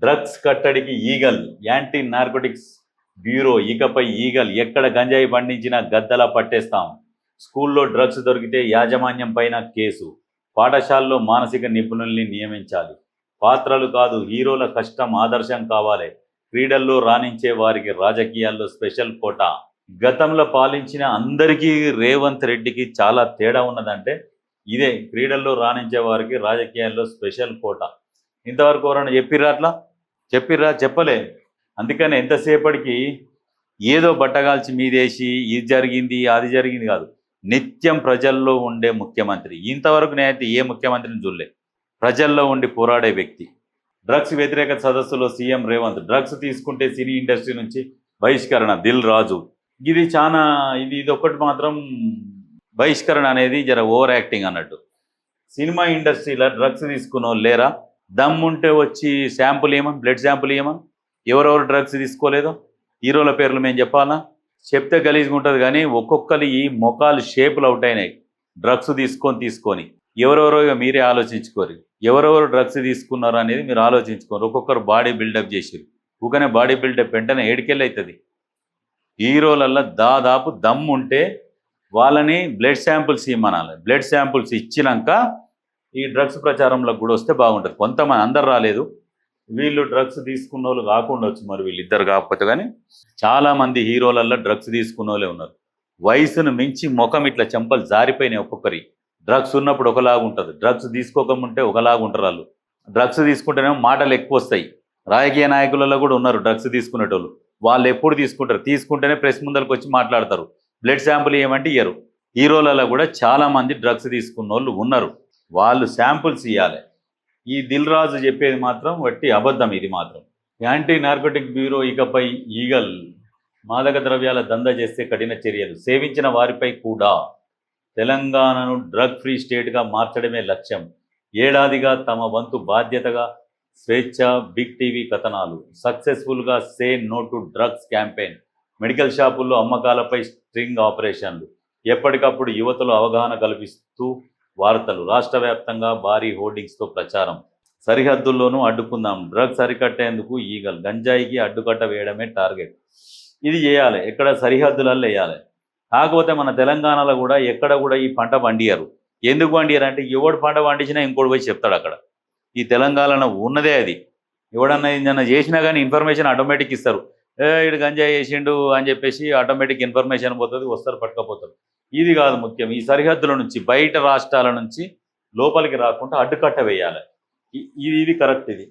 Drugs కట్టడికి eagle anti narcotics bureau ఇకపై eagle ఎక్కడ గంజాయి పండించినా గద్దలా పట్టేస్తాం. స్కూల్లో డ్రగ్స్ దొరికితే యాజమాన్యం పైన కేసు. పాఠశాలలో మానసిక నిపుణుల్ని నియమించాలి. పాత్రలు కాదు హీరోల కష్టం ఆదర్శం కావాలి. క్రీడల్లో రాణించే వారికి రాజకీయాల్లో స్పెషల్ కోటా. గతంలో పాలించిన అందరికీ రేవంత్ రెడ్డికి చాలా తేడా ఉన్నదంటే ఇదే, క్రీడల్లో రాణించే వారికి రాజకీయాల్లో స్పెషల్ కోటా. ఇంతవరకు ఎవరైనా చెప్పిర్రా చెప్పలే. అందుకని ఎంతసేపటికి ఏదో బట్టగాల్చి మీదేసి ఇది జరిగింది అది జరిగింది కాదు, నిత్యం ప్రజల్లో ఉండే ముఖ్యమంత్రి. ఇంతవరకు నేనైతే ఏ ముఖ్యమంత్రిని చూడలే ప్రజల్లో ఉండి పోరాడే వ్యక్తి. డ్రగ్స్ వ్యతిరేక సదస్సులో సీఎం రేవంత్ డ్రగ్స్ తీసుకుంటే సినీ ఇండస్ట్రీ నుంచి బహిష్కరణ. దిల్ రాజు ఇది చాలా ఇది ఒకటి మాత్రం బహిష్కరణ అనేది జర ఓవర్ యాక్టింగ్ అన్నట్టు. సినిమా ఇండస్ట్రీలో డ్రగ్స్ తీసుకున్న లేరా? దమ్ముంటే వచ్చి శాంపుల్ ఏమని, బ్లడ్ శాంపుల్ ఏమని. ఎవరెవరు డ్రగ్స్ తీసుకోలేదో హీరోల పేర్లు మేము చెప్పాలా? చెప్తే గలీజ్గా ఉంటుంది కానీ ఒక్కొక్కరి ఈ మొఖాలు షేపులు అవుట్ అయినాయి డ్రగ్స్ తీసుకొని. ఎవరెవరో ఇక మీరే ఆలోచించుకోరు, ఎవరెవరు డ్రగ్స్ తీసుకున్నారు అనేది మీరు ఆలోచించుకోరు. ఒక్కొక్కరు బాడీ బిల్డప్ చేసారు. ఊకనే బాడీ బిల్డప్ వెంటనే ఏడికెళ్ళి అవుతుంది. హీరోలల్లో దాదాపు దమ్ము ఉంటే వాళ్ళని బ్లడ్ శాంపుల్స్ ఇమ్మనాలి. బ్లడ్ శాంపుల్స్ ఇచ్చినాక ఈ డ్రగ్స్ ప్రచారంలో కూడా వస్తే బాగుంటుంది. కొంతమంది, అందరు రాలేదు, వీళ్ళు డ్రగ్స్ తీసుకున్న వాళ్ళు కాకుండా వచ్చు, మరి వీళ్ళిద్దరు కాకపోతే. కానీ చాలామంది హీరోలల్లో డ్రగ్స్ తీసుకున్న వాళ్ళే ఉన్నారు. వయసును మించి ముఖం ఇట్లా చెంపలు జారిపోయినాయి ఒక్కొక్కరి. డ్రగ్స్ ఉన్నప్పుడు ఒకలాగా ఉంటుంది, డ్రగ్స్ తీసుకోకముంటే ఒకలాగా ఉంటారు వాళ్ళు. డ్రగ్స్ తీసుకుంటేనేమో మాటలు ఎక్కువ వస్తాయి. రాజకీయ నాయకులలో కూడా ఉన్నారు డ్రగ్స్ తీసుకునేటోళ్ళు. వాళ్ళు ఎప్పుడు తీసుకుంటారు? తీసుకుంటేనే ప్రెస్ ముందరికి వచ్చి మాట్లాడతారు. బ్లడ్ శాంపుల్ ఏమంటే ఇయ్యరు. హీరోలలో కూడా చాలామంది డ్రగ్స్ తీసుకున్న వాళ్ళు ఉన్నారు. వాళ్ళు శాంపుల్స్ ఇవ్వాలి. ఈ దిల్ రాజు చెప్పేది మాత్రం వట్టి అబద్ధం. ఇది మాత్రం యాంటీ నార్కోటిక్ బ్యూరో ఇకపై ఈగల్. మాదక ద్రవ్యాల దందా చేస్తే కఠిన చర్యలు. సేవించిన వారిపై కూడా. తెలంగాణను డ్రగ్ ఫ్రీ స్టేట్గా మార్చడమే లక్ష్యం. ఏడాదిగా తమ వంతు బాధ్యతగా స్వేచ్ఛ. బిగ్ టీవీ కథనాలు. సక్సెస్ఫుల్గా say no to drugs campaign. Medical షాపుల్లో అమ్మకాలపై స్ట్రింగ్ ఆపరేషన్లు. ఎప్పటికప్పుడు యువతలో అవగాహన కల్పిస్తూ వార్తలు. రాష్ట్ర వ్యాప్తంగా భారీ హోర్డింగ్స్తో ప్రచారం. సరిహద్దుల్లోనూ అడ్డుకుందాం. డ్రగ్స్ అరికట్టేందుకు ఈగల్. గంజాయికి అడ్డుకట్ట వేయడమే టార్గెట్. ఇది చేయాలి, ఎక్కడ సరిహద్దులలో వేయాలి. కాకపోతే మన తెలంగాణలో కూడా ఎక్కడ కూడా ఈ పంట పండియరు. ఎందుకు పండియరు అంటే ఎవడు పంట పండించినా ఇంకోటి పోయి చెప్తాడు అక్కడ. ఈ తెలంగాణలో ఉన్నదే అది. ఎవడన్నా ఏదన్నా చేసినా కానీ ఇన్ఫర్మేషన్ ఆటోమేటిక్ ఇస్తారు. ఇడు గంజాయి చేసిండు అని చెప్పేసి ఆటోమేటిక్ ఇన్ఫర్మేషన్ పోతుంది, వస్తారు, పట్టుకపోతారు. ఇది కాదు ముఖ్యం. ఈ సరిహద్దుల నుంచి బయట రాష్ట్రాల నుంచి లోపలికి రాకుండా అడ్డుకట్ట వేయాలి. ఇది కరెక్ట్. ఇది